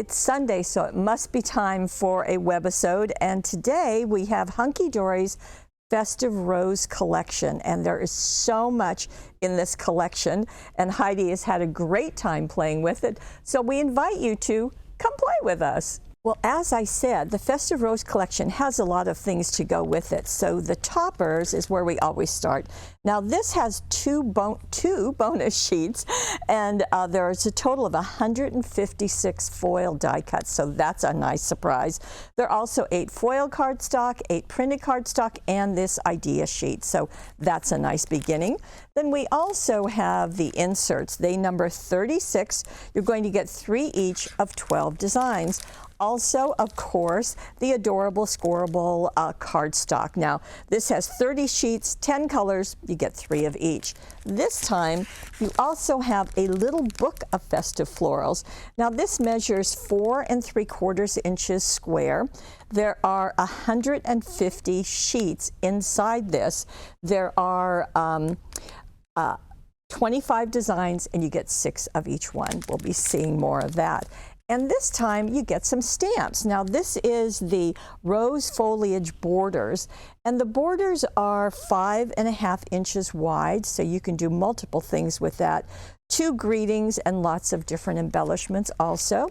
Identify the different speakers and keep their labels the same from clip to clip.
Speaker 1: It's Sunday, so it must be time for a webisode, and today we have Hunkydory's Festive Rose collection, and there is so much in this collection, and Heidi has had a great time playing with it, so we invite you to come play with us. Well, as I said, the Festive Rose collection has a lot of things to go with it. So the toppers is where we always start. Now this has two bonus sheets, and there's a total of 156 foil die cuts, so that's a nice surprise. There are also 8 foil cardstock, 8 printed cardstock, and this idea sheet, so that's a nice beginning. Then we also have the inserts. They number 36. You're going to get 3 each of 12 designs. Also, of course, the adorable scoreable cardstock. Now, this has 30 sheets, 10 colors, you get 3 of each. This time, you also have a little book of festive florals. Now, this measures 4 3/4 inches square. There are 150 sheets inside this. There are 25 designs, and you get 6 of each one. We'll be seeing more of that. And this time you get some stamps. Now this is the rose foliage borders, and the borders are 5.5 inches wide, so you can do multiple things with that. 2 greetings and lots of different embellishments also.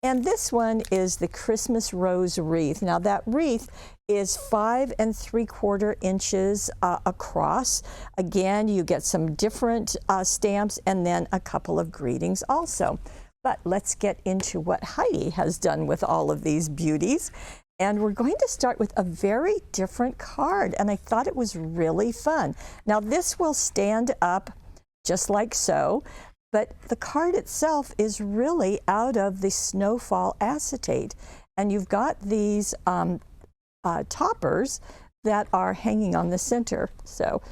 Speaker 1: And this one is the Christmas rose wreath. Now that wreath is 5 3/4 inches across. Again, you get some different stamps and then a couple of greetings also. But let's get into what Heidi has done with all of these beauties. And we're going to start with a very different card, and I thought it was really fun. Now this will stand up just like so, but the card itself is really out of the Snowfall acetate. And you've got these toppers that are hanging on the center. So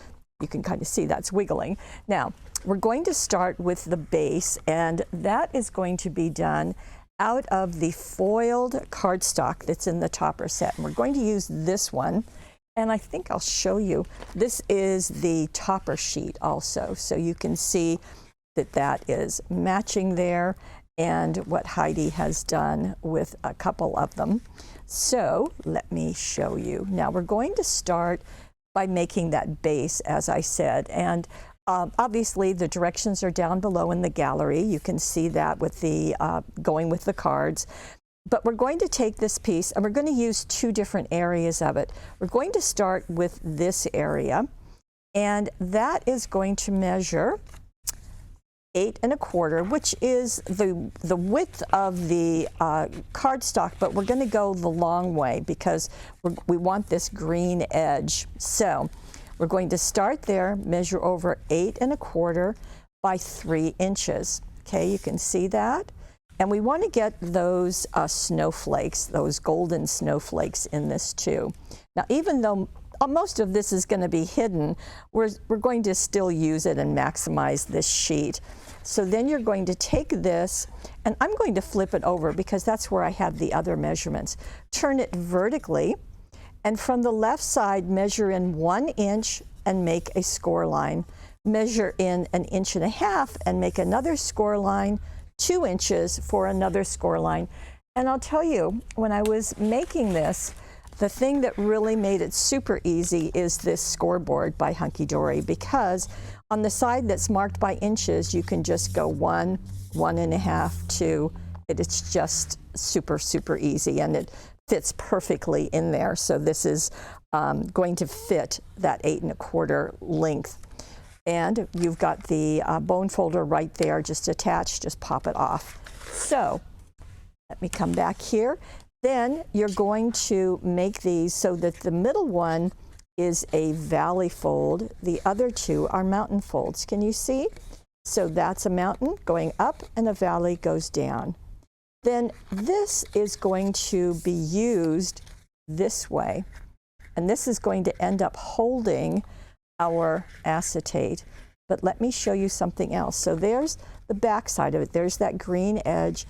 Speaker 1: you can kind of see that's wiggling. Now, we're going to start with the base, and that is going to be done out of the foiled cardstock that's in the topper set. And we're going to use this one, and I think I'll show you. This is the topper sheet also, so you can see that that is matching there and what Heidi has done with a couple of them. So let me show you. Now we're going to start by making that base, as I said, and obviously the directions are down below in the gallery. You can see that with the going with the cards. But we're going to take this piece and we're going to use 2 different areas of it. We're going to start with this area, and that is going to measure 8 1/4, which is the width of the cardstock, but we're going to go the long way because we want this green edge. So we're going to start there, measure over 8 1/4 by 3 inches. Okay, you can see that. And we want to get those snowflakes, those golden snowflakes in this too. Now, even though most of this is going to be hidden, we're going to still use it and maximize this sheet. So then you're going to take this, and I'm going to flip it over because that's where I have the other measurements. Turn it vertically, and from the left side, measure in 1 inch and make a score line. Measure in 1.5 inches and make another score line, 2 inches for another score line. And I'll tell you, when I was making this, the thing that really made it super easy is this scoreboard by Hunkydory, because on the side that's marked by inches, you can just go 1, 1.5, 2. It's just super, super easy, and it fits perfectly in there. So this is going to fit that 8 1/4 length. And you've got the bone folder right there, just attached, just pop it off. So let me come back here. Then you're going to make these so that the middle one is a valley fold. The other 2 are mountain folds. Can you see? So that's a mountain going up, and a valley goes down. Then this is going to be used this way, and this is going to end up holding our acetate. But let me show you something else. So there's the back side of it. There's that green edge.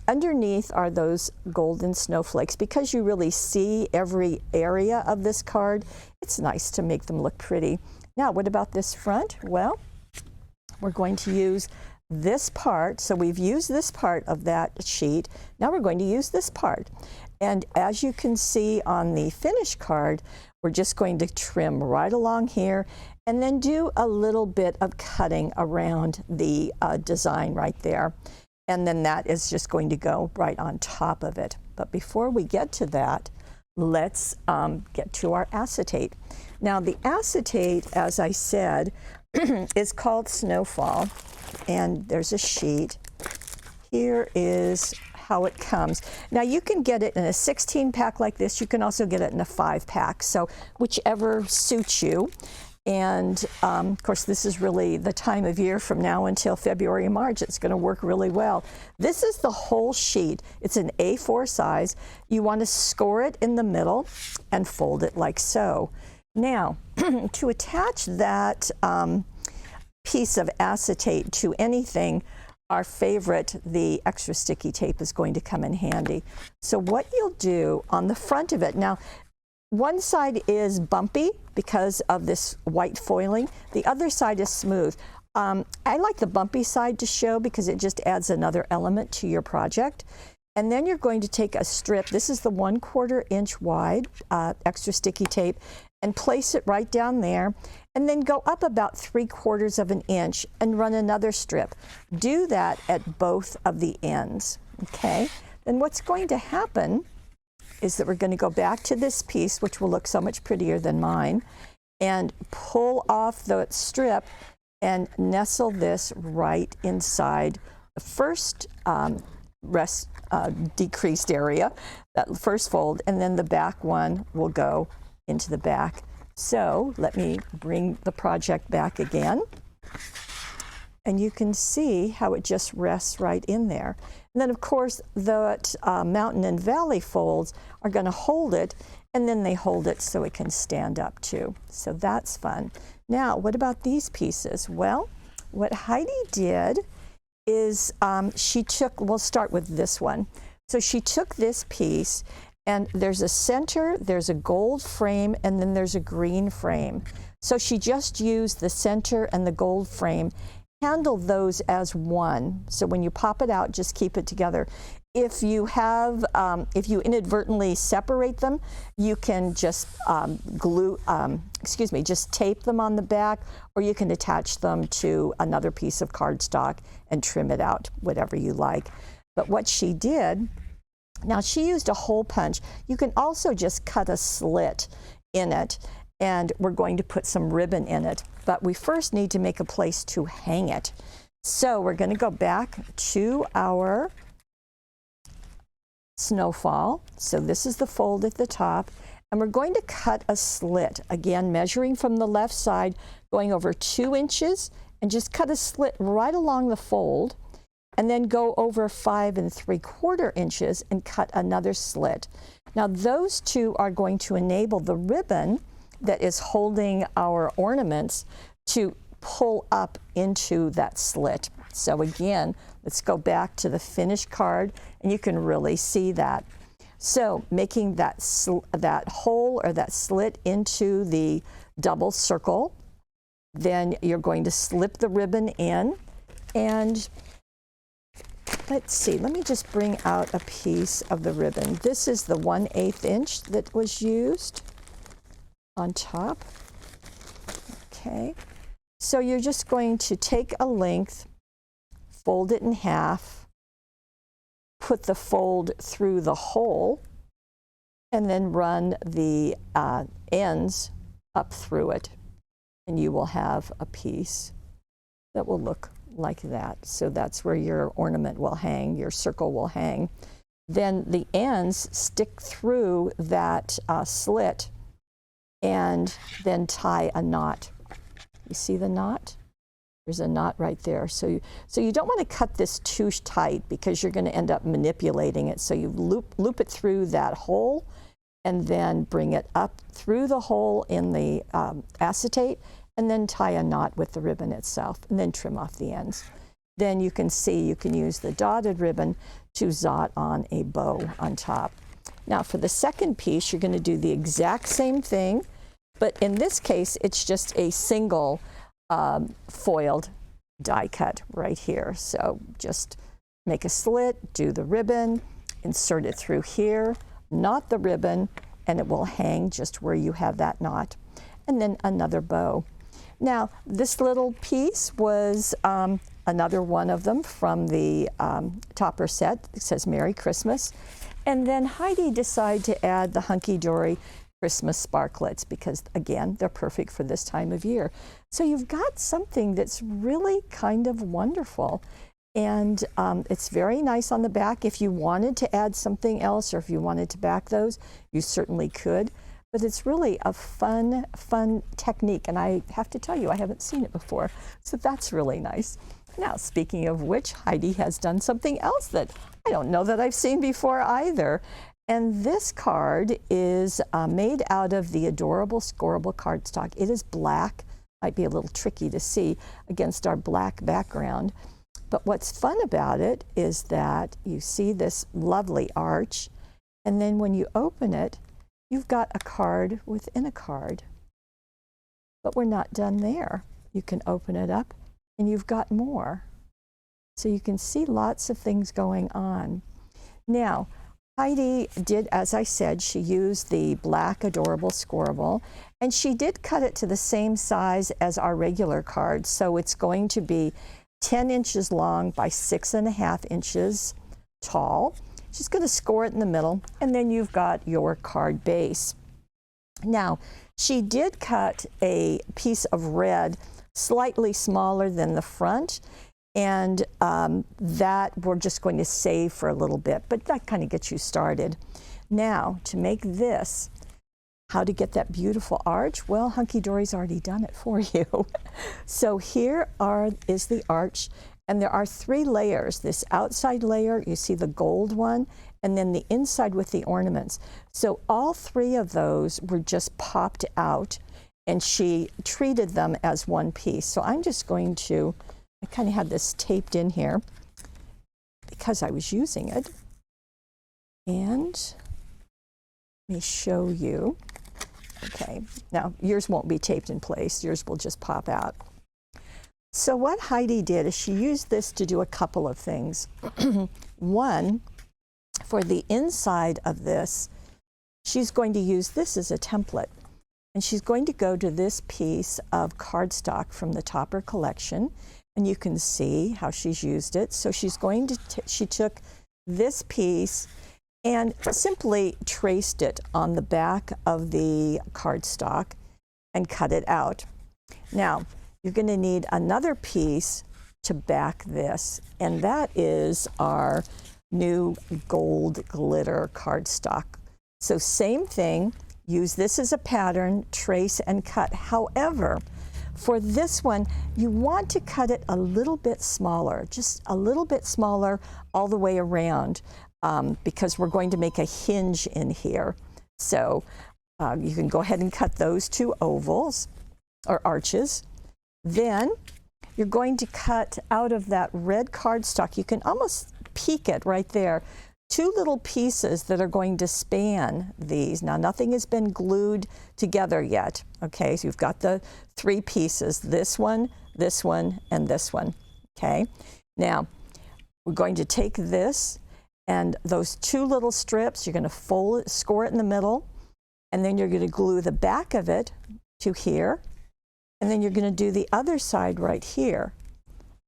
Speaker 1: Underneath are those golden snowflakes. Because you really see every area of this card, it's nice to make them look pretty. Now, what about this front? Well, we're going to use this part. So we've used this part of that sheet. Now we're going to use this part. And as you can see on the finish card, we're just going to trim right along here and then do a little bit of cutting around the design right there. And then that is just going to go right on top of it. But before we get to that, let's get to our acetate. Now the acetate, as I said, is called Snowfall, and there's a sheet. Here is how it comes. Now you can get it in a 16-pack like this. You can also get it in a 5-pack, so whichever suits you. And of course, this is really the time of year from now until February and March. It's going to work really well. This is the whole sheet. It's an A4 size. You want to score it in the middle and fold it like so. Now, to attach that piece of acetate to anything, our favorite, the extra sticky tape, is going to come in handy. So what you'll do on the front of it, now one side is bumpy because of this white foiling. The other side is smooth. I like the bumpy side to show because it just adds another element to your project. And then you're going to take a strip, this is the 1/4 inch wide extra sticky tape, and place it right down there, and then go up about 3/4 of an inch and run another strip. Do that at both of the ends, okay? Then what's going to happen is that we're going to go back to this piece, which will look so much prettier than mine, and pull off the strip and nestle this right inside the first decreased area, that first fold, and then the back one will go into the back. So let me bring the project back again, and you can see how it just rests right in there. And then of course the mountain and valley folds are going to hold it, and then they hold it so it can stand up too. So that's fun. Now what about these pieces? Well, what Heidi did is she took, we'll start with this one. So she took this piece, and there's a center, there's a gold frame, and then there's a green frame. So she just used the center and the gold frame, handle those as one. So when you pop it out, just keep it together. If you have, if you inadvertently separate them, you can just just tape them on the back, or you can attach them to another piece of cardstock and trim it out, whatever you like. But what she did, now she used a hole punch. You can also just cut a slit in it, and we're going to put some ribbon in it. But we first need to make a place to hang it. So we're going to go back to our Snowfall. So this is the fold at the top, and we're going to cut a slit, again measuring from the left side, going over 2 inches, and just cut a slit right along the fold, and then go over 5 3/4 inches and cut another slit. Now those two are going to enable the ribbon that is holding our ornaments to pull up into that slit. So again, let's go back to the finished card, and you can really see that. So making that hole or that slit into the double circle, then you're going to slip the ribbon in, and let's see, let me just bring out a piece of the ribbon. This is the 1/8 inch that was used on top. Okay, so you're just going to take a length, fold it in half, put the fold through the hole, and then run the ends up through it, and you will have a piece that will look like that. So that's where your ornament will hang, your circle will hang. Then the ends stick through that slit, and then tie a knot. You see the knot? There's a knot right there. So you don't want to cut this too tight, because you're going to end up manipulating it. So you loop it through that hole, and then bring it up through the hole in the acetate, and then tie a knot with the ribbon itself, and then trim off the ends. Then you can see you can use the dotted ribbon to zot on a bow on top. Now for the second piece, you're going to do the exact same thing, but in this case, it's just a single foiled die cut right here. So just make a slit, do the ribbon, insert it through here, knot the ribbon, and it will hang just where you have that knot. And then another bow. Now, this little piece was another one of them from the topper set. It says Merry Christmas. And then Heidi decided to add the Hunkydory Christmas sparklets because, again, they're perfect for this time of year. So you've got something that's really kind of wonderful. And it's very nice on the back. If you wanted to add something else or if you wanted to back those, you certainly could. But it's really a fun technique. And I have to tell you, I haven't seen it before. So that's really nice. Now, speaking of which, Heidi has done something else that I don't know that I've seen before either. And this card is made out of the adorable scoreable cardstock. It is black. Might be a little tricky to see against our black background. But what's fun about it is that you see this lovely arch, and then when you open it, you've got a card within a card. But we're not done there. You can open it up, and you've got more. So you can see lots of things going on. Now, Heidi did, as I said, she used the black adorable scoreable, and she did cut it to the same size as our regular card. So it's going to be 10 inches long by 6.5 inches tall. She's going to score it in the middle, and then you've got your card base. Now, she did cut a piece of red slightly smaller than the front, and that we're just going to save for a little bit, but that kind of gets you started. Now, to make this, how to get that beautiful arch? Well, Hunkydory's already done it for you. So here is the arch, and there are 3 layers. This outside layer, you see the gold one, and then the inside with the ornaments. So all 3 of those were just popped out, and she treated them as one piece. So I'm just going to, I kind of had this taped in here because I was using it. And let me show you. Okay, now yours won't be taped in place. Yours will just pop out. So what Heidi did is she used this to do a couple of things. One, for the inside of this, she's going to use this as a template. And she's going to go to this piece of cardstock from the Topper collection. And you can see how she's used it. So she's going to, she took this piece and simply traced it on the back of the cardstock and cut it out. Now, you're going to need another piece to back this, and that is our new gold glitter cardstock. So same thing, use this as a pattern, trace and cut. However, for this one, you want to cut it a little bit smaller, just a little bit smaller all the way around. Because we're going to make a hinge in here. So you can go ahead and cut those 2 ovals or arches. Then you're going to cut out of that red cardstock. You can almost peek it right there. 2 little pieces that are going to span these. Now, nothing has been glued together yet. Okay, so you've got the 3 pieces, this one, and this one. Okay, now we're going to take this, and those 2 little strips, you're going to fold it, score it in the middle, and then you're going to glue the back of it to here, and then you're going to do the other side right here.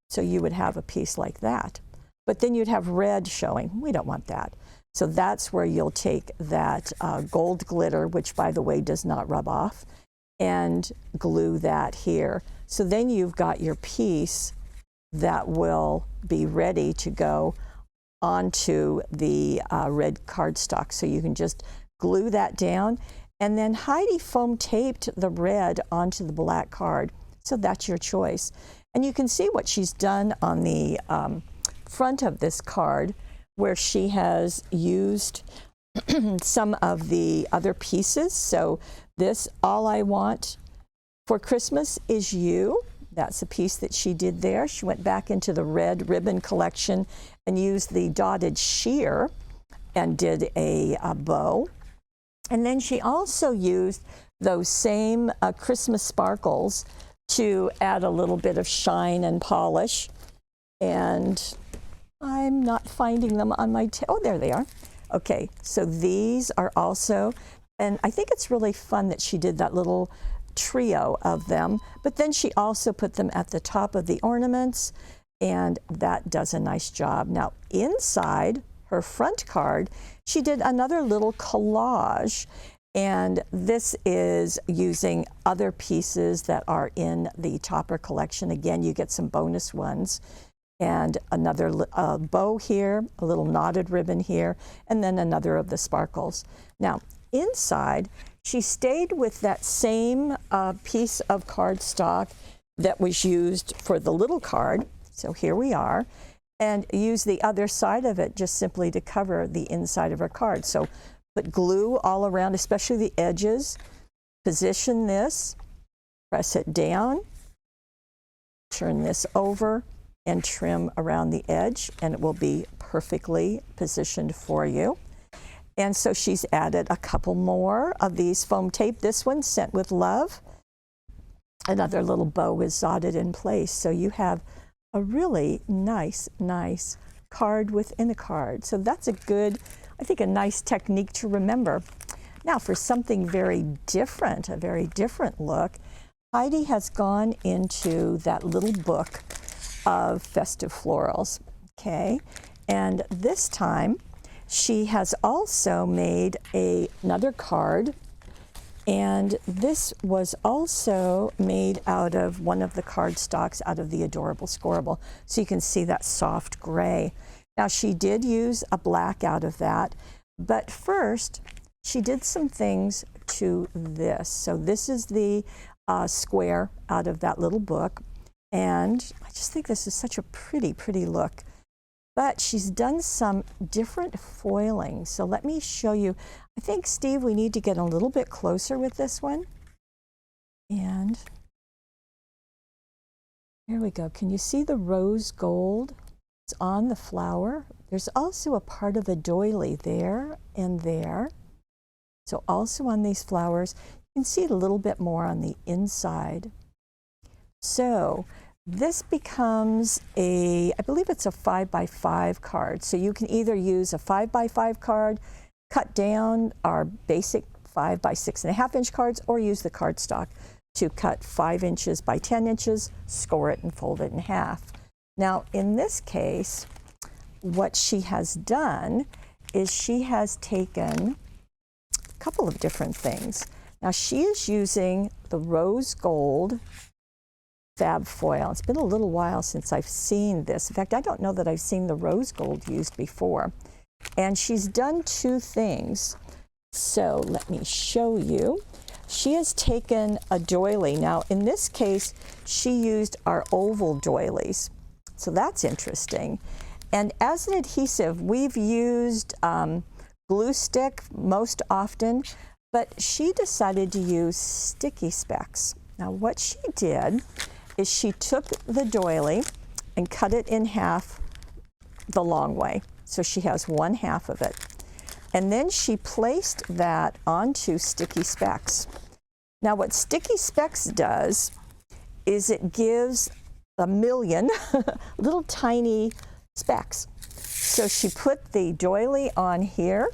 Speaker 1: So you would have a piece like that. But then you'd have red showing. We don't want that. So that's where you'll take that gold glitter, which by the way does not rub off, and glue that here. So then you've got your piece that will be ready to go onto the red cardstock. So you can just glue that down, and then Heidi foam taped the red onto the black card. So that's your choice. And you can see what she's done on the front of this card, where she has used some of the other pieces. So this, All I Want for Christmas Is You. That's a piece that she did there. She went back into the red ribbon collection and used the dotted sheer and did a bow. And then she also used those same Christmas sparkles to add a little bit of shine and polish. And I'm not finding them on my, oh, there they are. Okay, so these are also, and I think it's really fun that she did that little trio of them, but then she also put them at the top of the ornaments, and that does a nice job. Now, inside her front card, she did another little collage, and this is using other pieces that are in the topper collection. Again, you get some bonus ones, and another bow here, a little knotted ribbon here, and then another of the sparkles. Now, inside, she stayed with that same piece of cardstock that was used for the little card. So here we are, and use the other side of it just simply to cover the inside of her card. So put glue all around, especially the edges. Position this, press it down, turn this over, and trim around the edge, and it will be perfectly positioned for you. And so she's added a couple more of these foam tape. This one, Sent with Love. Another little bow is knotted in place. So you have a really nice card within a card. So that's a good, I think, a nice technique to remember. Now for something very different, a very different look, Heidi has gone into that little book of festive florals, okay? And this time, she has also made another card, and this was also made out of one of the cardstocks out of the Adorable Scoreable. So you can see that soft gray. Now she did use a black out of that, but first she did some things to this. So this is the square out of that little book, and I just think this is such a pretty look. But she's done some different foiling. So let me show you. I think, Steve, we need to get a little bit closer with this one. And here we go. Can you see the rose gold? It's on the flower. There's also a part of a doily there and there. So also on these flowers, you can see a little bit more on the inside. So this becomes I believe it's a 5x5 card. So you can either use a 5x5 card, cut down our basic 5x6.5 inch cards, or use the cardstock to cut 5 inches by 10 inches, score it, and fold it in half. Now, in this case, what she has done is she has taken a couple of different things. Now, she is using the rose gold fab foil. It's been a little while since I've seen this. In fact, I don't know that I've seen the rose gold used before. And she's done two things. So let me show you. She has taken a doily. Now, in this case, she used our oval doilies. So that's interesting. And as an adhesive, we've used glue stick most often, but she decided to use sticky specs. Now, what she did is she took the doily and cut it in half the long way. So she has 1/2 of it. And then she placed that onto sticky specs. Now what sticky specs does is it gives a million little tiny specks. So she put the doily on here,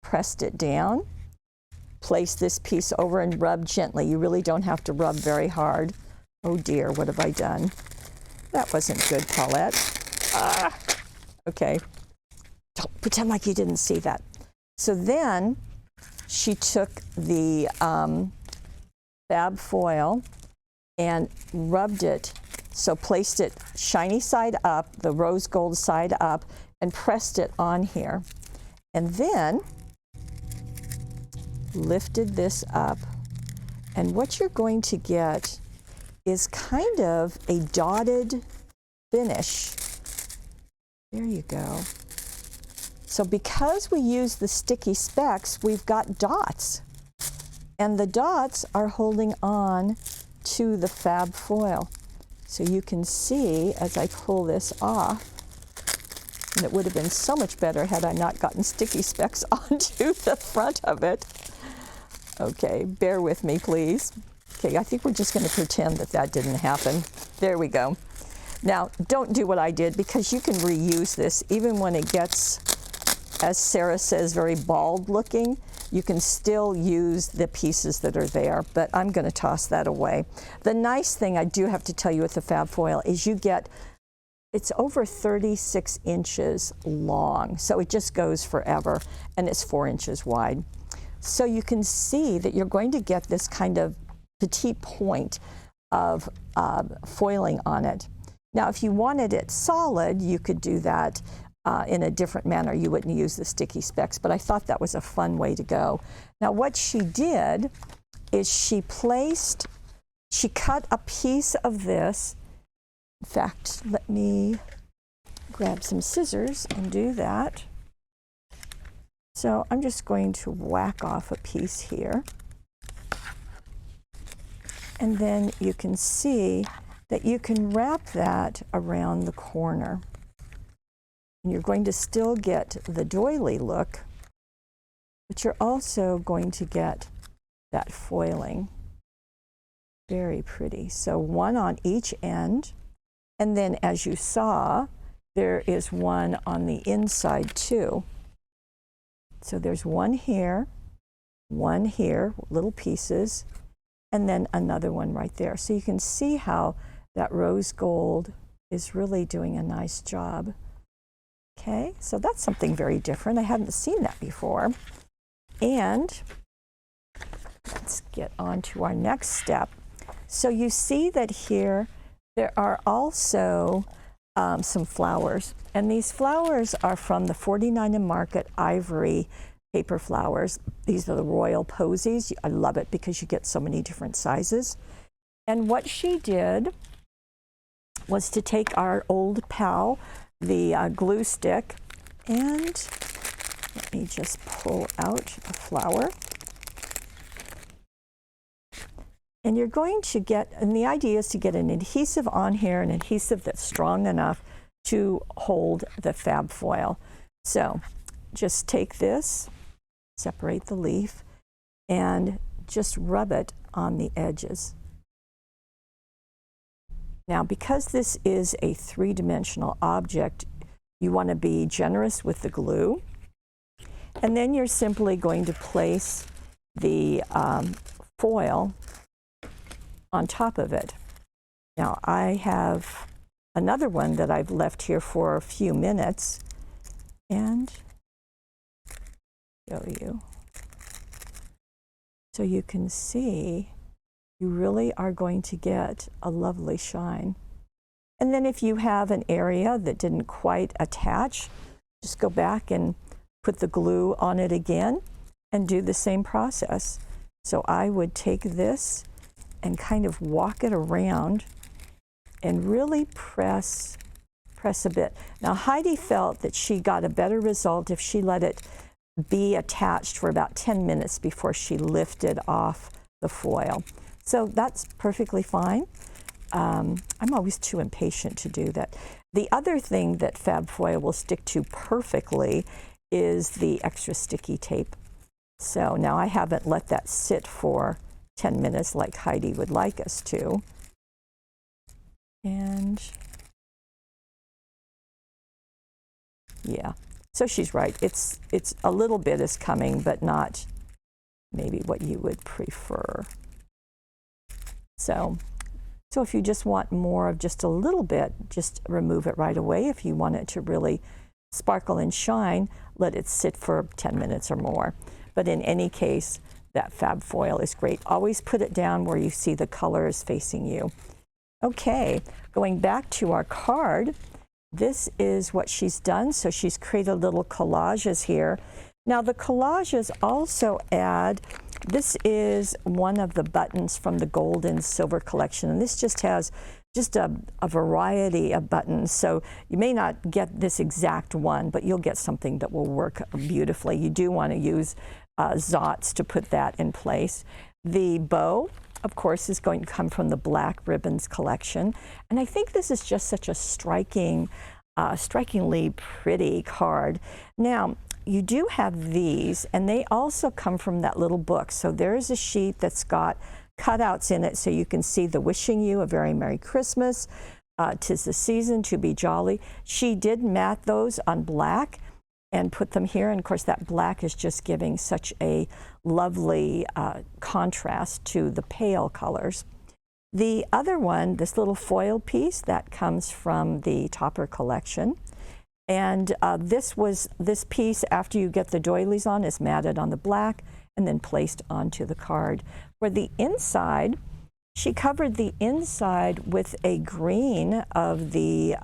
Speaker 1: pressed it down, place this piece over and rub gently. You really don't have to rub very hard. Oh dear, what have I done? That wasn't good, Paulette. Okay, don't pretend like you didn't see that. So then she took the fab foil and rubbed it, so placed it shiny side up, the rose gold side up, and pressed it on here. And then lifted this up, and what you're going to get is kind of a dotted finish. There you go. So because we use the sticky specs, we've got dots, and the dots are holding on to the fab foil. So you can see as I pull this off, and it would have been so much better had I not gotten sticky specs onto the front of it. Okay, bear with me, please. Okay, I think we're just going to pretend that that didn't happen. There we go. Now, don't do what I did, because you can reuse this even when it gets, as Sarah says, very bald looking. You can still use the pieces that are there, but I'm going to toss that away. The nice thing I do have to tell you with the fab foil is you get, it's over 36 inches long, so it just goes forever, and it's 4 inches wide. So you can see that you're going to get this kind of petite point of foiling on it. Now, if you wanted it solid, you could do that in a different manner. You wouldn't use the sticky specks, but I thought that was a fun way to go. Now, what she did is she cut a piece of this. In fact, let me grab some scissors and do that. So I'm just going to whack off a piece here. And then you can see that you can wrap that around the corner. And you're going to still get the doily look, but you're also going to get that foiling. Very pretty. So one on each end. And then, as you saw, there is one on the inside too. So there's one here, little pieces, and then another one right there. So you can see how that rose gold is really doing a nice job. Okay, so that's something very different. I hadn't seen that before. And let's get on to our next step. So you see that here there are also some flowers. And these flowers are from the 49 & Market Ivory paper flowers. These are the royal posies. I love it because you get so many different sizes. And what she did was to take our old pal, the glue stick, and let me just pull out the flower. And you're going to get, and the idea is to get an adhesive on here, an adhesive that's strong enough to hold the fab foil. So just take this, separate the leaf, and just rub it on the edges. Now, because this is a three-dimensional object, you want to be generous with the glue. And then you're simply going to place the foil on top of it. Now, I have another one that I've left here for a few minutes, and show you. So you can see you really are going to get a lovely shine. And then if you have an area that didn't quite attach, just go back and put the glue on it again and do the same process. So I would take this and kind of walk it around and really press a bit. Now, Heidi felt that she got a better result if she let it be attached for about 10 minutes before she lifted off the foil. So that's perfectly fine. I'm always too impatient to do that. The other thing that fab foil will stick to perfectly is the extra sticky tape. So now I haven't let that sit for 10 minutes like Heidi would like us to. And yeah, so she's right. It's a little bit is coming, but not maybe what you would prefer. So if you just want more of just a little bit, just remove it right away. If you want it to really sparkle and shine, let it sit for 10 minutes or more. But in any case, that fab foil is great. Always put it down where you see the colors facing you. Okay, going back to our card, this is what she's done. So she's created little collages here. Now the collages also add, this is one of the buttons from the gold and silver collection, and this just has a variety of buttons. So you may not get this exact one, but you'll get something that will work beautifully. You do want to use Zots to put that in place. The bow, of course, is going to come from the Black Ribbons collection, and I think this is just such a strikingly pretty card. Now, you do have these, and they also come from that little book. So there's a sheet that's got cutouts in it so you can see the wishing you a very Merry Christmas. 'Tis the season to be jolly. She did mat those on black and put them here, and of course that black is just giving such a lovely contrast to the pale colors. The other one, this little foil piece, that comes from the Topper collection. And this piece, after you get the doilies on, is matted on the black and then placed onto the card. For the inside, she covered the inside with a green of the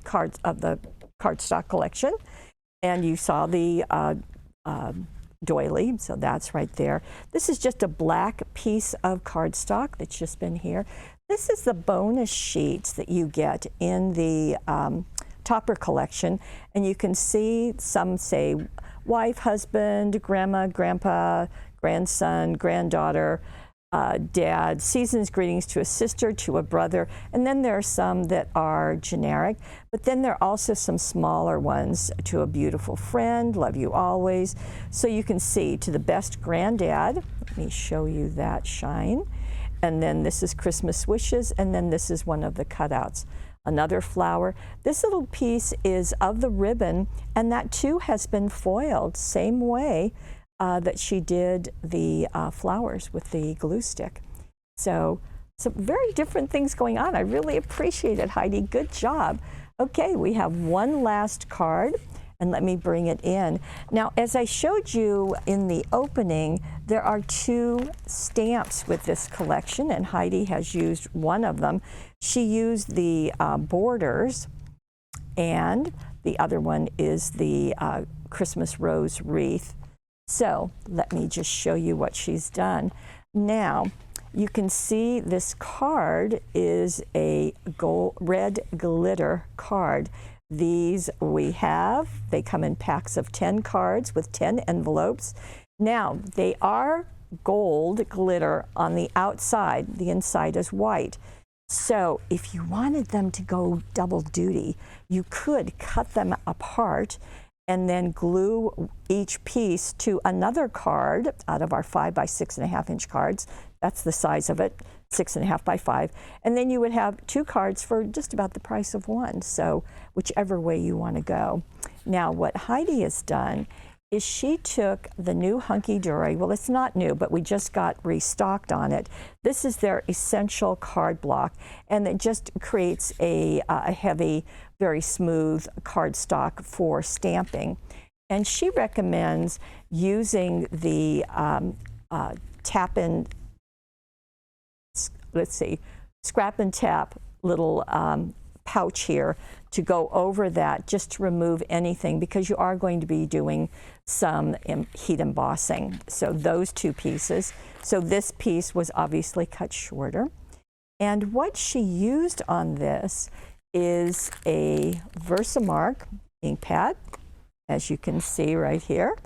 Speaker 1: cardstock collection, and you saw the doily, so that's right there. This is just a black piece of cardstock that's just been here. This is the bonus sheets that you get in the Topper collection, and you can see some say wife, husband, grandma, grandpa, grandson, granddaughter, dad, season's greetings to a sister, to a brother, and then there are some that are generic, but then there are also some smaller ones, to a beautiful friend, love you always. So you can see, to the best granddad, let me show you that shine, and then this is Christmas wishes, and then this is one of the cutouts. Another flower. This little piece is of the ribbon, and that too has been foiled, same way that she did the flowers with the glue stick. So some very different things going on. I really appreciate it, Heidi. Good job. Okay, we have one last card, and let me bring it in. Now, as I showed you in the opening, there are 2 stamps with this collection, and Heidi has used one of them. She used the borders, and the other one is the Christmas rose wreath. So let me just show you what she's done. Now, you can see this card is a red glitter card. These we have, they come in packs of 10 cards with 10 envelopes. Now, they are gold glitter on the outside. The inside is white. So if you wanted them to go double duty, you could cut them apart and then glue each piece to another card out of our 5 by 6.5 inch cards. That's the size of it, 6.5 by 5. And then you would have 2 cards for just about the price of one. So whichever way you want to go. Now what Heidi has done is she took the new Hunkydory, well it's not new, but we just got restocked on it. This is their essential card block, and it just creates a heavy, very smooth cardstock for stamping. And she recommends using the scrap and tap little pouch here to go over that, just to remove anything, because you are going to be doing some heat embossing. So those 2 pieces. So this piece was obviously cut shorter. And what she used on this is a Versamark ink pad, as you can see right here.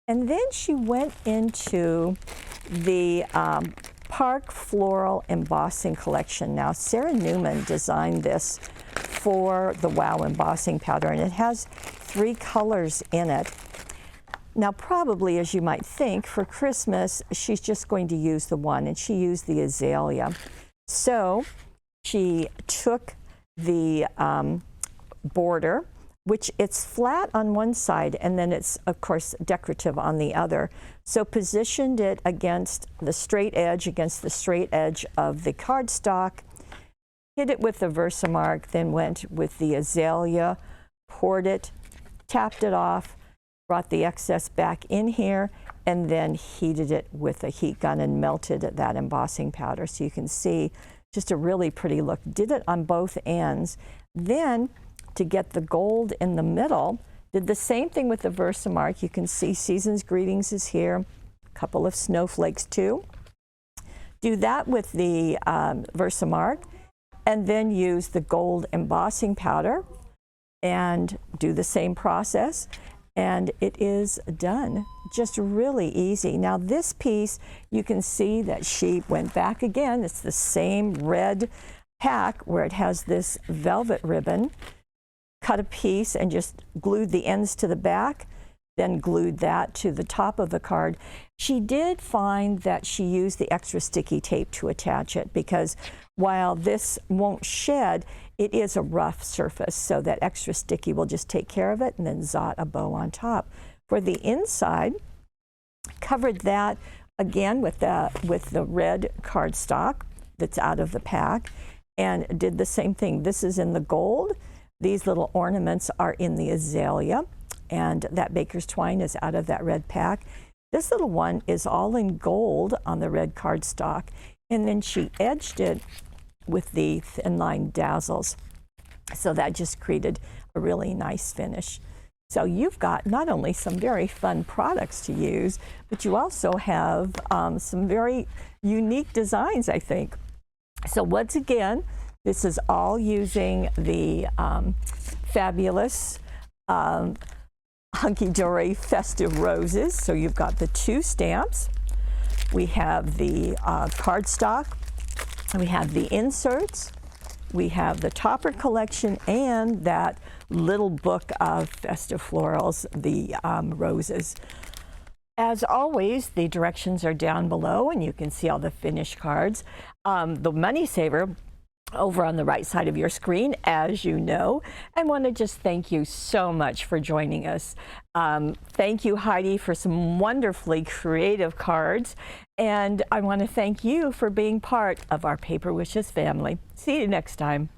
Speaker 1: And then she went into the Park Floral Embossing Collection. Now, Sarah Newman designed this for the Wow embossing powder, and it has 3 colors in it. Now, probably, as you might think, for Christmas, she's just going to use the one, and she used the azalea. So she took the border, which it's flat on one side, and then it's, of course, decorative on the other. So positioned it against the straight edge of the cardstock, hit it with the Versamark, then went with the azalea, poured it, tapped it off, brought the excess back in here, and then heated it with a heat gun and melted that embossing powder. So you can see just a really pretty look. Did it on both ends. Then, to get the gold in the middle, did the same thing with the Versamark. You can see Season's Greetings is here, a couple of snowflakes too. Do that with the Versamark, and then use the gold embossing powder and do the same process, and it is done. Just really easy. Now this piece, you can see that she went back again. It's the same red pack where it has this velvet ribbon, cut a piece and just glued the ends to the back, then glued that to the top of the card. She did find that she used the extra sticky tape to attach it, because while this won't shed, it is a rough surface, so that extra sticky will just take care of it, and then zot a bow on top. For the inside, covered that again with the red cardstock that's out of the pack, and did the same thing. This is in the gold. These little ornaments are in the azalea, and that baker's twine is out of that red pack. This little one is all in gold on the red cardstock, and then she edged it with the thin line dazzles. So that just created a really nice finish. So you've got not only some very fun products to use, but you also have some very unique designs, I think. So once again, this is all using the fabulous Hunkydory Festive Roses. So you've got the 2 stamps. We have the cardstock. We have the inserts. We have the topper collection and that little book of festive florals, the roses. As always, the directions are down below, and you can see all the finished cards. The money saver over on the right side of your screen, as you know. I want to just thank you so much for joining us. Thank you, Heidi, for some wonderfully creative cards. And I want to thank you for being part of our Paper Wishes family. See you next time.